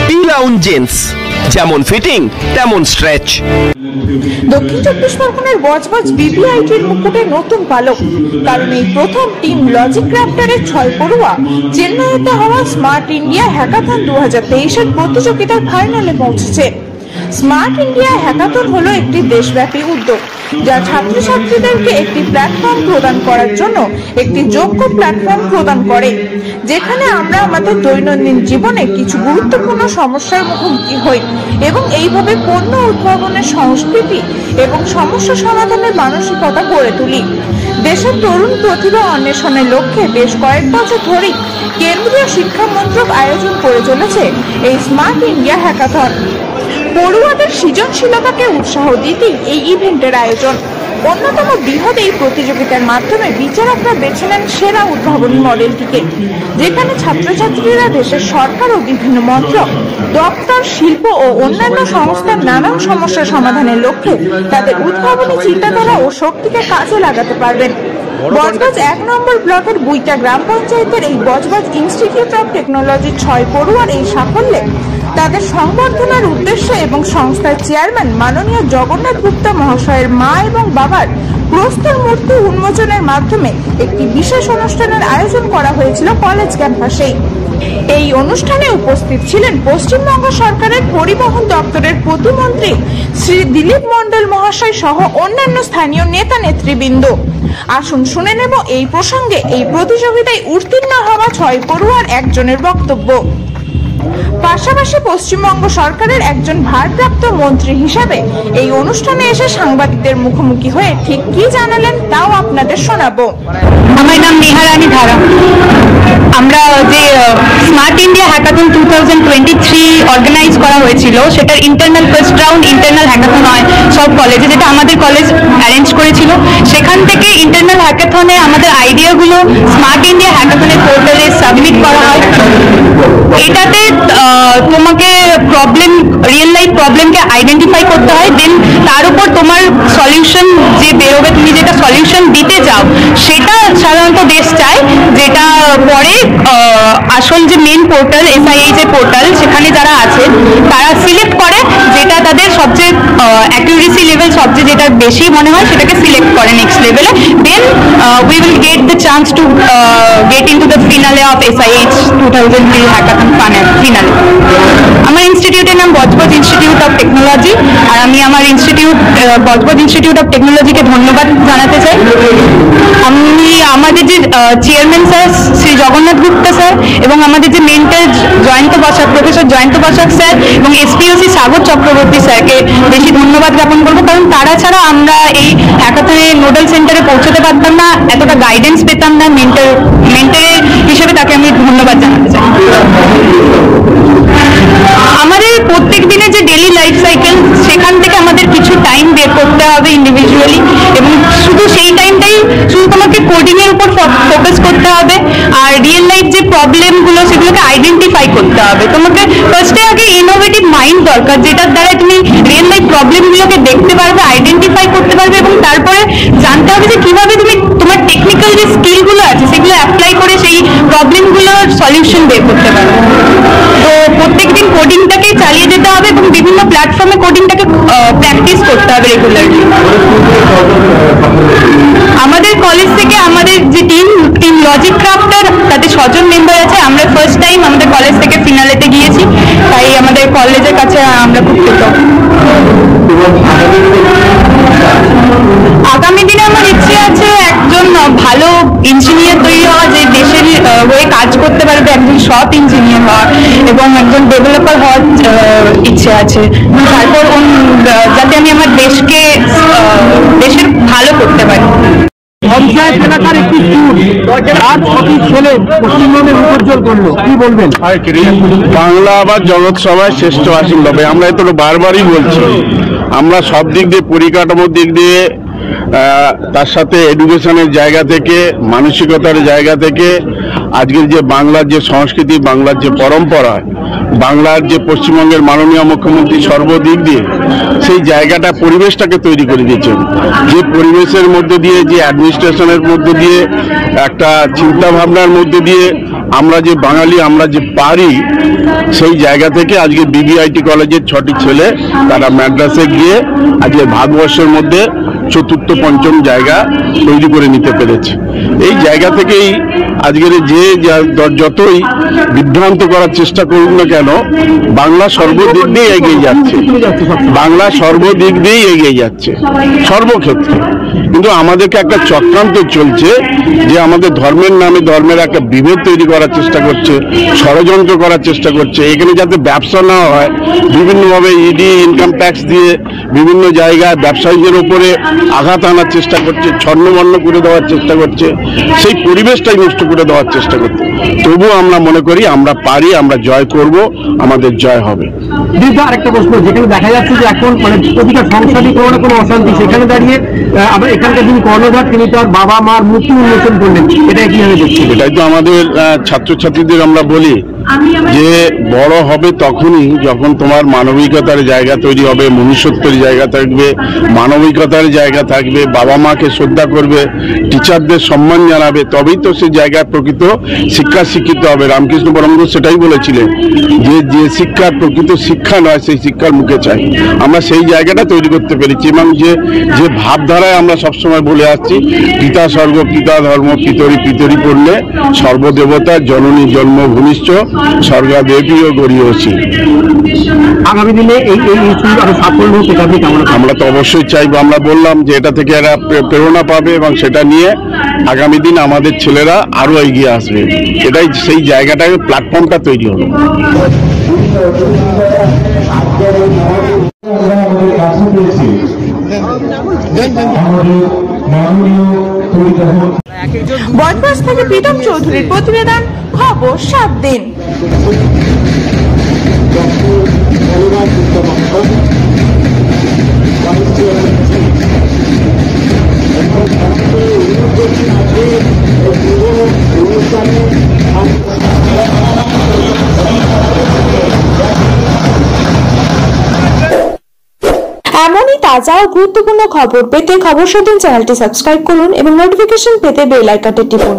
টি-লাউঞ্জ jeans, যেমন fitting তেমন stretch. দক্ষিণ চব্বিশ পরগনার বজবজ বিপিআইটির মুকুটে নতুন পালক, কারণ এই প্রথম টিম লজিক ক্রাফটারের 6 পড়ুয়া চেন্নাইতে হওয়া স্মার্ট ইন্ডিয়া হ্যাকাথন 2023-এর প্রতিযোগিতার ফাইনালে পৌঁছেছে। স্মার্ট ইন্ডিয়া হ্যাকাথন হলো একটি দেশব্যাপী উদ্যোগ যা ছাত্রছাত্রীদেরকে একটি প্ল্যাটফর্ম প্রদান করার জন্য একটি যোগ্য প্ল্যাটফর্ম প্রদান করে, যেখানে আমরা আমাদের দৈনন্দিন জীবনে কিছু গুরুত্বপূর্ণ সমস্যার মুখোমুখি হই এবং এইভাবে পণ্য উদ্ভাবনের সংস্কৃতি এবং সমস্যা সমাধানের মানসিকতা গড়ে তুলি। দেশের তরুণ প্রতিভা অন্বেষণের লক্ষ্যে বেশ কয়েক বছর ধরেই কেন্দ্রীয় শিক্ষা মন্ত্রক আয়োজন করে চলেছে এই স্মার্ট ইন্ডিয়া হ্যাকাথন। পড়ুয়াদের সৃজনশীলতাকে উৎসাহ দিতেই এই ইভেন্টের আয়োজন। অন্যতম বৃহৎ এই প্রতিযোগিতার মাধ্যমে বিচারকরা বেছে নেন সেরা উদ্ভাবনী মডেলটিকে, যেখানে ছাত্রছাত্রীরা দেশের সরকার ও বিভিন্ন মন্ত্রক, দপ্তর, শিল্প ও অন্যান্য সংস্থার নানান সমস্যা সমাধানের লক্ষ্যে তাদের উদ্ভাবনী চিন্তাধারা ও শক্তিকে কাজে লাগাতে পারবেন। বজবজ 1 নম্বর ব্লকের বুইটা গ্রাম পঞ্চায়েতের এই বজবজ ইনস্টিটিউট অফ টেকনোলজির 6 পড়ুয়ার এই সাফল্যে তাদের সংবর্ধনার উদ্দেশ্যে এবং সংস্থার চেয়ারম্যান মাননীয় জগন্নাথ গুপ্তা মহাশয়ের মা এবং বাবার প্রস্তর মূর্তি উন্মোচনের মাধ্যমে একটি বিশেষ অনুষ্ঠানের আয়োজন করা হয়েছিল কলেজ ক্যাম্পাসে। এই অনুষ্ঠানে উপস্থিত ছিলেন পশ্চিমবঙ্গ সরকারের পরিবহন দপ্তরের প্রতিমন্ত্রী শ্রী দিলীপ মণ্ডল মহাশয় সহ অন্যান্য স্থানীয় নেতা নেতৃবৃন্দ। আসুন শুনে নেব এই প্রসঙ্গে এই প্রতিযোগিতায় উত্তীর্ণ হওয়া 6 পড়ুয়ার একজনের বক্তব্য। পাশাপাশি পশ্চিমবঙ্গ সরকারের একজন ভারপ্রাপ্ত মন্ত্রী হিসাবে এই অনুষ্ঠানে এসে সাংবাদিকদের মুখোমুখি হয়ে ঠিক কি জানালেন তাও আপনাদের শোনাবো। আমার নাম নেহা রানী ধারা। আমরা যে স্মার্ট ইন্ডিয়া হ্যাকাথন 2023 অর্গানাইজ করা হয়েছিল, সেটার internal first round internal hackathon হয় সব কলেজে, যেটা আমাদের কলেজ অ্যারেঞ্জ করেছিল। সেখান থেকে ইন্টারনাল হ্যাকাথনে আমাদের আইডিয়াগুলো স্মার্ট ইন্ডিয়া হ্যাকাথনের পোর্টালে সাবমিট করা হয়। এটাতে তোমাকে রিয়েল লাইফ প্রবলেমকে আইডেন্টিফাই করতে হয়, দেন তার উপর তোমার সলিউশন যে বেরোবে, তুমি যেটা সলিউশন দিতে চাও সেটা সাধারণত দেশ চায়, যেটা পরে আসল যে মেন পোর্টাল SIH পোর্টাল, সেখানে যারা আছে তারা সিলেক্ট করে যেটা তাদের সবচেয়ে অ্যাকিউরেসি লেভেল সবচেয়ে যেটা বেশি মনে হয় সেটাকে সিলেক্ট করে নেক্সট লেভেলে। Then we will get the chance to get into the finale of SIH 2003 hackathon finale. আমার ইনস্টিটিউটের নাম বজবজ ইনস্টিটিউট অফ টেকনোলজি, আর আমি আমার বজবজ ইনস্টিটিউট অফ টেকনোলজিকে ধন্যবাদ জানাতে চাই। আমি আমাদের যে chairman sir Shri Jagannath Gupta sir এবং আমাদের যে mentor professor Jayanta Basak sir এবং SPOC সাগর চক্রবর্তী স্যারকে বেশি ধন্যবাদ জ্ঞাপন করবো, কারণ তারা ছাড়া আমরা এই হ্যাকাথনের নোডাল সেন্টারে পৌঁছতে পারতাম না, এতটা গাইডেন্স পেতাম না। মেন্টরের হিসেবে তাকে আমি ধন্যবাদ জানাতে চাই। আমাদের প্রত্যেক দিনের যে ডেইলি লাইফ সাইকেল, সেখান থেকে আমাদের কিছু টাইম বের করতে হবে ইন্ডিভিজুয়ালি, এবং শুধু সেই টাইমটাই শুধু তোমাকে কোডিং এর উপর ফোকাস করতে হবে। আর রিয়েল লাইফ যে প্রবলেমগুলো সেগুলোকে আইডেন্টিফাই করতে হবে। তোমাকে ফার্স্টে আগে ইনোভেটিভ মাইন্ড দরকার, যেটার দ্বারা তুমি রিয়েল লাইফ প্রবলেমগুলোকে দেখতে পারবে, আইডেন্টিফাই করতে পারবে, এবং তারপরে জানতে হবে যে কিভাবে তুমি তোমার টেকনিক্যাল যে স্কিলগুলো আছে সেগুলো অ্যাপ্লাই করে সেই প্রবলেমগুলোর সলিউশন বের করতে পারবে। তো প্রত্যেকদিন কোডিংটাকে চালিয়ে যেতে হবে এবং বিভিন্ন প্ল্যাটফর্মে কোডিংটাকে প্র্যাকটিস করতে হবে রেগুলারলি। আমাদের কলেজ থেকে আমাদের যে টিম লজিক ক্রাফটার, তাতে 6 জন মেম্বার আছে। আমরা ফার্স্ট টাইম আমাদের কলেজ থেকে ফিনালেতে গিয়েছি, তাই আমাদের কলেজের কাছে আমরা খুব কৃতজ্ঞ। আগামী দিনে আমার ইচ্ছে আছে একজন ভালো ইঞ্জিনিয়ার তৈরি হওয়া, যে দেশের হয়ে কাজ করতে পারবে, একজন সৎ ইঞ্জিনিয়ার হওয়া, এবং একজন ডেভেলপার হওয়ার ইচ্ছে আছে। তারপর যাতে আমি আমার দেশের ভালো করতে পারি। পঞ্চায়েত এলাকার একটি ছেলে পশ্চিমবঙ্গের উজ্জ্বল করলো, কি বলবেন? বাংলা আবার জগৎ সভায় শ্রেষ্ঠ আসীন হবে, আমরা এত বারবারই বলছি। আমরা সব দিক দিয়ে, পরিকাঠামোর দিক দিয়ে, তার সাথে এডুকেশনের জায়গা থেকে, মানসিকতার জায়গা থেকে আজকের যে বাংলার যে সংস্কৃতি, বাংলার যে পরম্পরা, বাংলার যে পশ্চিমবঙ্গের মাননীয় মুখ্যমন্ত্রী সর্বদিক দিয়ে সেই জায়গাটা, পরিবেশটাকে তৈরি করে দিয়েছেন। যে পরিবেশের মধ্যে দিয়ে, যে অ্যাডমিনিস্ট্রেশনের মধ্যে দিয়ে, একটা চিন্তা ভাবনার মধ্যে দিয়ে আমরা যে বাঙালি, আমরা যে পারি, সেই জায়গা থেকে আজকে বিবিআইটি কলেজের 6টি ছেলে তারা মাদ্রাসে গিয়ে আজকে ভারতবর্ষের মধ্যে চতুর্থ পঞ্চম জায়গা তৈরি করে নিতে পেরেছে। এই জায়গা থেকেই আজকের যে যতই বিভ্রান্ত করার চেষ্টা করুক না কেন, বাংলা সর্বদিক দিয়ে এগিয়ে যাচ্ছে, বাংলা সর্বদিক দিয়েই এগিয়ে যাচ্ছে সর্বক্ষেত্রে। কিন্তু আমাদেরকে একটা চক্রান্ত চলছে যে আমাদের ধর্মের নামে ধর্মের একটা বিভেদ তৈরি করার চেষ্টা করছে, ষড়যন্ত্র করার চেষ্টা করছে। এখানে যাতে ব্যবসা না হয়, বিভিন্নভাবে ইডি ইনকাম ট্যাক্স দিয়ে বিভিন্ন জায়গায় ব্যবসায়ীদের উপরে আঘাত আনার চেষ্টা করছে, ছন্নবন্ন করে দেওয়ার চেষ্টা করছে, সেই পরিবেশটাই নষ্ট করে দেওয়ার চেষ্টা করছে। তবুও আমরা মনে করি আমরা পারি, আমরা জয় করব, আমাদের জয় হবে। দিদি, আরেকটা প্রশ্ন, যেখানে দেখা যাচ্ছে যে এখন মানে প্রতিটা সংসারই কোনো না কোনো অশান্তি, সেখানে দাঁড়িয়ে আবার এখানকার যিনি কর্ণধার তিনি তার বাবা মার মূর্তি উন্মোচন করলেন, এটা কিভাবে দেখছেন? এটাই তো আমাদের ছাত্রছাত্রীদের আমরা বলি যে বড় হবে তখনই যখন তোমার মানবিকতার জায়গা তৈরি হবে, মনুষ্যত্বের জায়গা থাকবে, মানবিকতার জায়গা থাকবে, বাবা মাকে শ্রদ্ধা করবে, টিচারদের সম্মান জানাবে, তবেই তো সে জায়গায় প্রকৃত শিক্ষা শিক্ষিত হবে। রামকৃষ্ণ পরমহংস সেটাই বলেছিলেন যে যে শিক্ষার প্রকৃত শিক্ষা নয় সেই শিক্ষার মুখে চাই। আমরা সেই জায়গাটা তৈরি করতে পেরেছি এবং যে যে ভাবধারায় আমরা সবসময় বলে আসছি, পিতা স্বর্গ পিতা ধর্ম পিতরি পিতরি পড়লে সর্বদেবতা জননী জন্মভূমিষ্ঠ স্বর্গাদেবী ও গরিয়সী। আগামী দিনে এই আরো সাফল্য হোক, এটা আপনি কেমন? আমরা তো অবশ্যই চাইবো। আমরা বললাম যে এটা থেকে এরা প্রেরণা পাবে এবং সেটা নিয়ে আগামী দিন আমাদের ছেলেরা আরো এগিয়ে আসবে। এটাই সেই জায়গাটাকে, প্ল্যাটফর্মটা তৈরি হলো। বজবজ থেকে প্রীতম চৌধুরীর প্রতিবেদন, খবর 7 দিন। এমনই তাজা ও গুরুত্বপূর্ণ খবর পেতে খবর 7 দিন চ্যানেলটি সাবস্ক্রাইব করুন এবং নোটিফিকেশন পেতে বেল আইকনটি টিপুন।